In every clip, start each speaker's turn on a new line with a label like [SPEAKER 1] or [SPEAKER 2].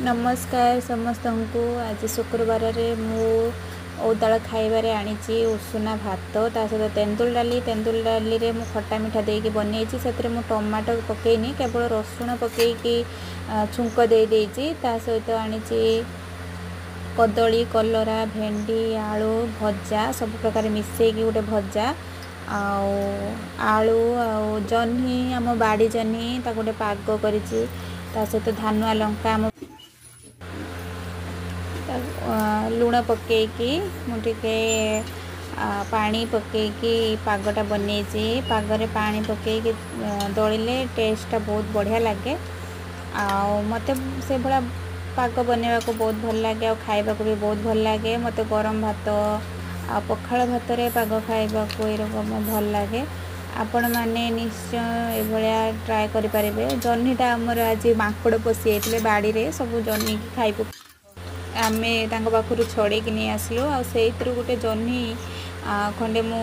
[SPEAKER 1] नमस्कार समस्त को। आज शुक्रवार रे मु ओदाल खाइबारे आनी उषुना भात ता सहित तेंदुल डाली रे मु खट्टा मिठा देकी बनई से मु टमाटो पकईनी केवल रसुण पकईकी छुंक दे देइची। ता सहित आनी कदली कलरा भेंडी आलू भजा सब प्रकार मिसेकी गोटे भजा आलू जह्नी आम बाड़ी जह्नी गोटे पाग करिची। ता सहित धानुआ लंका लुण पकईकी मुझे पानी पकईकी पागटा बनईची। पागरे पानी पकईकी दलिले टेस्टा बहुत बढ़िया लगे। मत से भाया पाग बनवा को बहुत भल लगे और खाइबा को भी बहुत भल लगे। मत गरम भात पखाल भात रे पाग खाइबा को एरकम भल लगे। आपण मैंने निश्चय ये ट्राए करें। जह्नीटा आमर आज माकड़ पशि जाते बाड़ी रे सब जह्नी की खाई आमे पाखु छड़े नहीं आसलु से गोटे जह्नी खंडे मु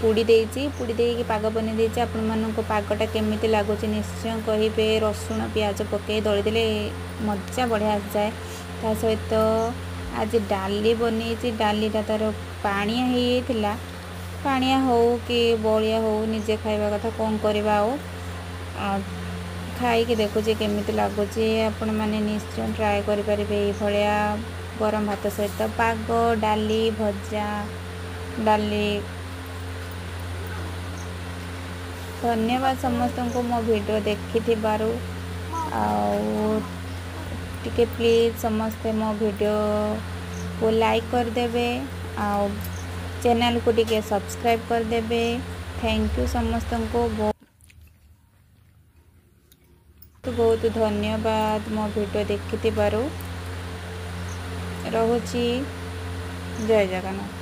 [SPEAKER 1] पुड़ी देकी पाग बनी देची। आपण मानक पागटा केमिति लागुच निश्चय कहिबे। रसुण प्याज पकई दली देले मजा बढ़िया आसी जाए। ता सहित आज डाली बनी डालीटा तार पानिया होता पानिया हो कि बलिया हो निजे खाइबा कथा कौन करवा खाई देखुचे केमिति लागुचे। आपण माने निश्चय ट्राए करें ये गरम भात सहित पाग डाली भजा डाली। धन्यवाद समस्त को मो वीडियो देखि टिके प्लीज समस्ते मो वीडियो को लाइक कर देबे चैनल को टिके सब्सक्राइब कर देबे। थैंक यू समस्त को बहुत धन्यवाद मो वीडियो देखि रोची। जय जगन्नाथ।